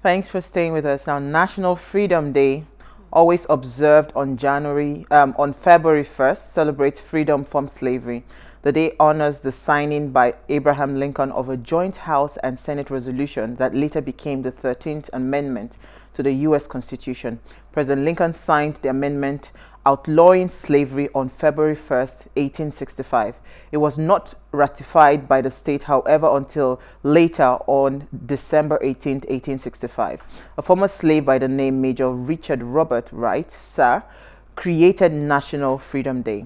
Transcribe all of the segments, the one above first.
Thanks for staying with us. Now, National Freedom Day, always observed on February 1st, celebrates freedom from slavery. The day honors the signing by Abraham Lincoln of a joint House and Senate resolution that later became the 13th Amendment to the U.S. Constitution. President Lincoln signed the amendment outlawing slavery on February 1st, 1865. It was not ratified by the state, however, until later on December 18th, 1865. A former slave by the name Major Richard Robert Wright, Sir, created National Freedom Day.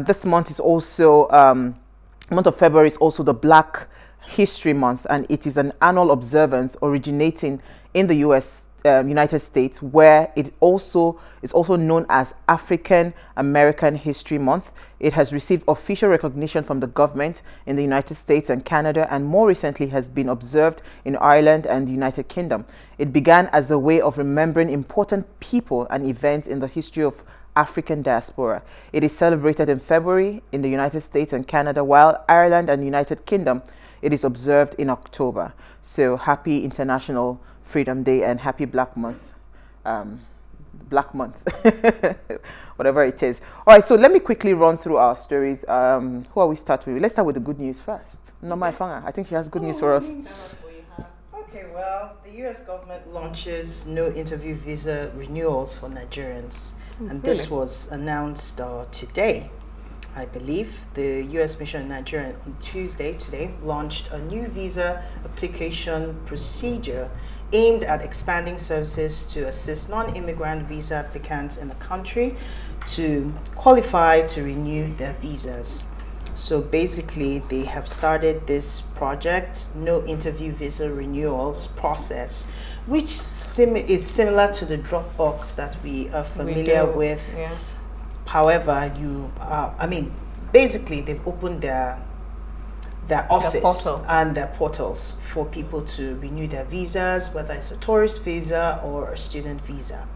This month is also, month of February is also the Black History Month, and it is an annual observance originating in the United States, where it also is also known as African American History Month. It has received official recognition from the government in the United States and Canada, and more recently has been observed in Ireland and the United Kingdom. It began as a way of remembering important people and events in the history of African diaspora. It is celebrated in February in the United States and Canada, while Ireland and the United Kingdom, it is observed in October. So happy International Freedom Day and happy Black Month. Whatever it is. All right, so let me quickly run through our stories. Who are we starting with? Let's start with the good news first. Norma Ifanga, I think she has good news for us. Okay, well, the U.S. government launches no interview visa renewals for Nigerians. And this was announced today. I believe the U.S. Mission in Nigeria on Tuesday, today, launched a new visa application procedure aimed at expanding services to assist non-immigrant visa applicants in the country to qualify to renew their visas. So basically, they have started this project, no interview visa renewals process, which is similar to the Dropbox that we are familiar with. Yeah. However, basically, they've opened their office and their portals for people to renew their visas, whether it's a tourist visa or a student visa.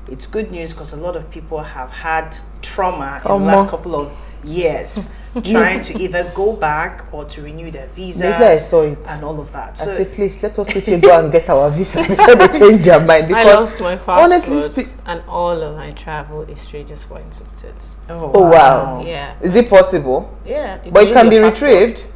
It's good news because a lot of people have had trauma in the last couple of years trying to either go back or to renew their visas and all of that. So I say, please let us quickly go and get our visa before they change their mind. I lost my passport and all of my travel history just for insults. Oh wow! Yeah. Is it possible? Yeah. But it can be retrieved.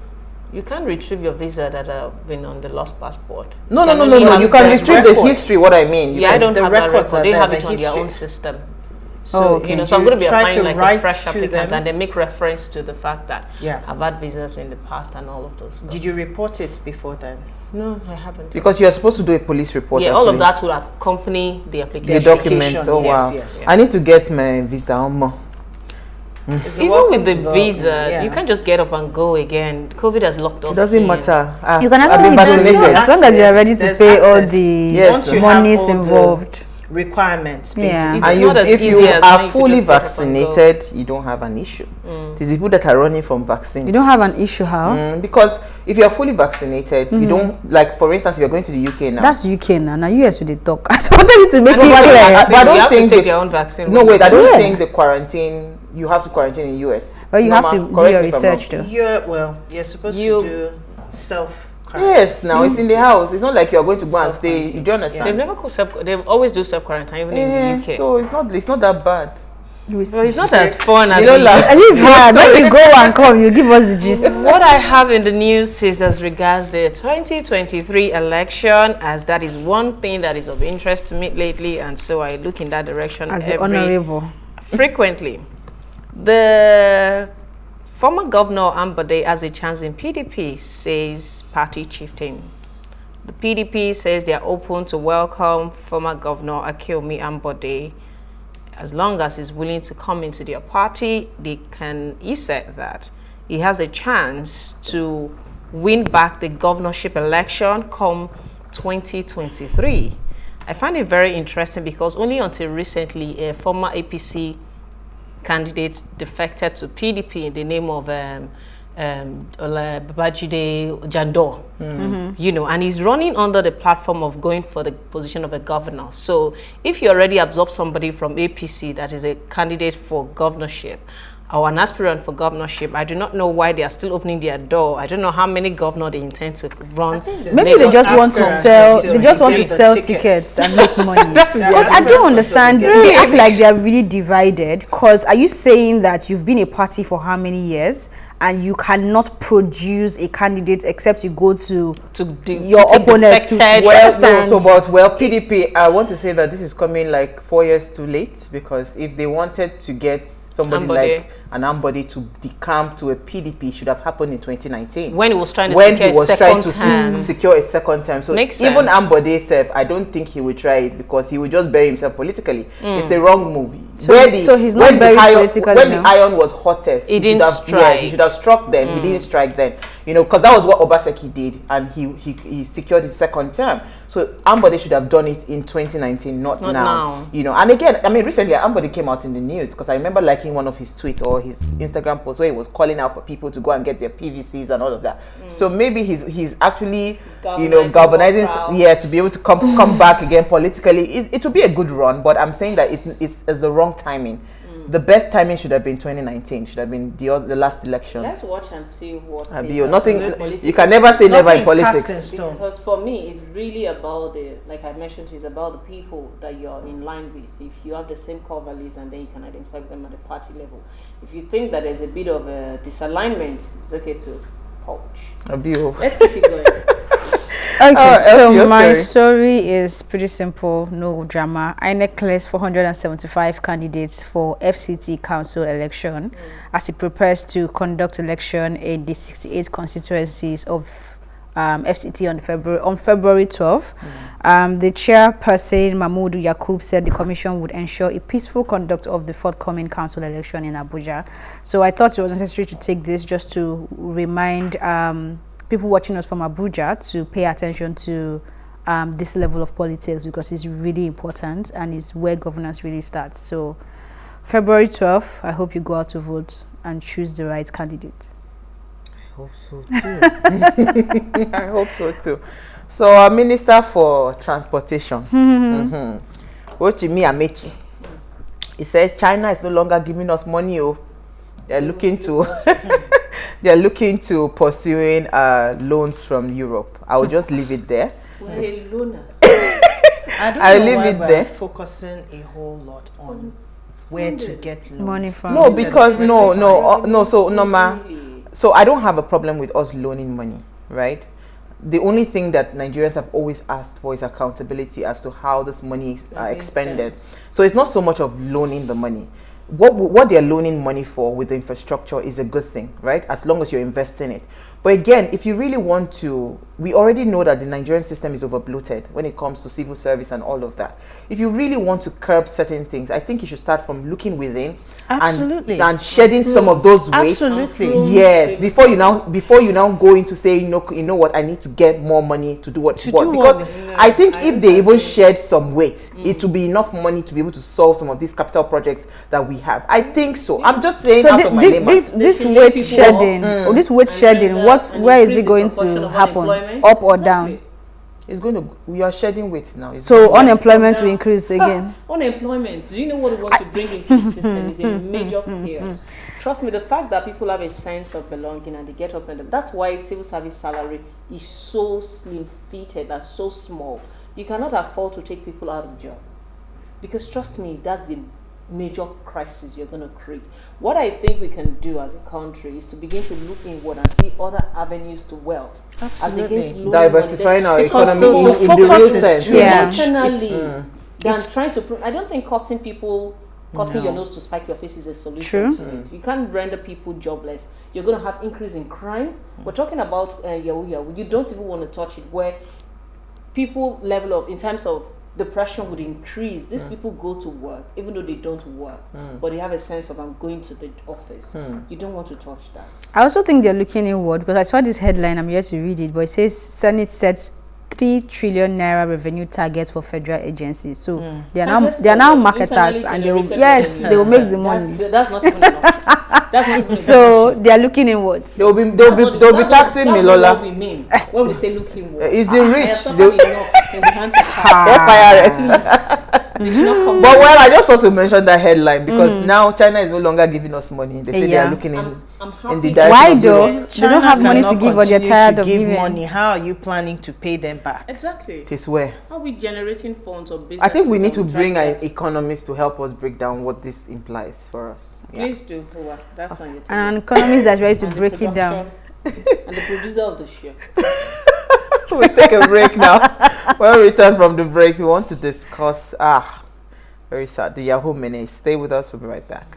You can't retrieve your visa that have been on the lost passport. No. You can retrieve the history. What I mean. I don't have that record. They have it on their own system. So, so I'm going to be applying like a fresh applicant, and they make reference to the fact that I've had visas in the past and all of those stuff. Did you report it before then? No, I haven't. Because you're supposed to do a police report. Yeah, all of that will accompany the application. The document. Oh wow! Yes. I need to get my visa. Even with the visa, you can't just get up and go again. COVID has locked us. It doesn't matter. You can actually be vaccinated as long as you are ready to pay all the monies involved. Requirements, basically. And if you are fully vaccinated, you don't have an issue. There's people that are running from vaccines. You don't have an issue, how? Because if you are fully vaccinated, you don't, like, for instance, if you're going to the UK now. That's UK now. Now US will they talk. I wanted you to make it clear. But I don't think to take their own vaccine. No, wait, I don't think the quarantine, you have to quarantine in US. Well, you have to do your research though. You're supposed to do self. Yes, now it's in the house. It's not like you're going to go and stay. You don't understand. They've never called they've always do self quarantine, even in the UK. So it's not that bad. Well, it's not as fun as when you go and come, you give us the gist. What I have in the news is as regards the 2023 election, as that is one thing that is of interest to me lately, and so I look in that direction frequently. The former governor Ambode has a chance in PDP, says party chieftain. The PDP says they are open to welcome former governor Ambode. As long as he's willing to come into their party, he said that he has a chance to win back the governorship election come 2023. I find it very interesting because only until recently a former APC candidate defected to PDP in the name of Babajide Jandor, you know, and he's running under the platform of going for the position of a governor. So if you already absorb somebody from APC that is a candidate for governorship or an aspirant for governorship, I do not know why they are still opening their door. I don't know how many governors they intend to run. Maybe they just want to sell. They just want to sell tickets and make money. Because I don't understand. They act like they are really divided. Because are you saying that you've been a party for how many years and you cannot produce a candidate except you go to your opponents? Well, PDP. I want to say that this is coming like 4 years too late, because if they wanted to get somebody like an Ambode to decamp to a PDP, should have happened in 2019 when he was trying to secure a second term. So even Ambode said, I don't think he will try it, because he will just bury himself politically. It's a wrong move. So he's not buried politically when the iron was hottest, he didn't strike. He should have struck then. He didn't strike then. You know, because that was what Obaseki did, and he secured his second term. So Ambode should have done it in 2019, not now. You know, and again, I mean, recently Ambode came out in the news, because I remember liking one of his tweets or his Instagram post where he was calling out for people to go and get their PVCs and all of that. So maybe he's actually galvanizing to be able to come back again politically. It will be a good run, but I'm saying that it's the wrong timing. The best timing should have been 2019. Should have been the last election. Let's watch and see what. Nothing. You can never say never in politics. Because for me, it's really about like I mentioned, it's about the people that you're in line with. If you have the same core values, and then you can identify them at the party level. If you think that there's a bit of a disalignment, it's okay to poach. Let's keep it going. Okay, so my story is pretty simple, no drama. INEC clears 475 candidates for FCT council election as it prepares to conduct election in the 68 constituencies of FCT on February 12th. The chairperson, Mahmoud Yakub, said the commission would ensure a peaceful conduct of the forthcoming council election in Abuja. So I thought it was necessary to take this just to remind people watching us from Abuja to pay attention to this level of politics, because it's really important and it's where governance really starts. So February 12th, I hope you go out to vote and choose the right candidate. I hope so too. I hope so too. So our Minister for Transportation, Amaechi, he said China is no longer giving us money. They're looking to they're looking to pursuing loans from Europe. I will just leave it there. I don't know why we're focusing a whole lot on where to get loans. Money from. No, because so I don't have a problem with us loaning money, right? The only thing that Nigerians have always asked for is accountability as to how this money is expended. So it's not so much of loaning the money. What they're loaning money for with the infrastructure is a good thing, right? As long as you're investing it. But again, if you really want to, we already know that the Nigerian system is over bloated when it comes to civil service and all of that. If you really want to curb certain things, I think you should start from looking within and shedding some of those weights. Absolutely. Yes. Before you now go into say, you know what, I need to get more money to do what. Because I think if they even shed some weight, it will be enough money to be able to solve some of these capital projects that we have. I think so. I'm just saying this weight shedding, where is it going to happen? Up or down? It's going to. We are shedding weight now. So unemployment will increase again. Unemployment. Do you know what we want to bring into the system? Is a major chaos. Trust me, the fact that people have a sense of belonging and they get up and that's why civil service salary is so slim-fitted and so small. You cannot afford to take people out of job, because trust me, that's the major crisis you're going to create. What I think we can do as a country is to begin to look inward and see other avenues to wealth. Absolutely. As against diversifying our economy in the real sense. Than trying to I don't think cutting your nose to spike your face is a solution to it. You can't render people jobless. You're going to have increase in crime. We're talking about you don't even want to touch it, where people level of in terms of depression would increase. These people go to work even though they don't work, but they have a sense of I'm going to the office. You don't want to touch that. I also think they're looking inward, because I saw this headline, I'm yet to read it, but it says Senate sets 3 trillion naira revenue targets for federal agencies. So they are now marketers, and they will make the money. That's not even enough. That's not even So they are looking inwards. They'll be taxing me, Lola. That's what we mean when we say looking inwards. It's the rich. Enough in the hands of tax. But well, I just want to mention that headline because now China is no longer giving us money. They say they are looking in the direction. Why of though? Europe. They don't have money to give, or they're tired of giving money. How are you planning to pay them back? Exactly. It is where. How are we generating funds or business? I think we need to bring an economist to help us break down what this implies for us. Please do. Hua. That's on your table. an economist that's ready to break it down. And the producer of the show. We'll take a break now. When we return from the break, we want to discuss very sad, the Yahoo menace. Stay with us, we'll be right back.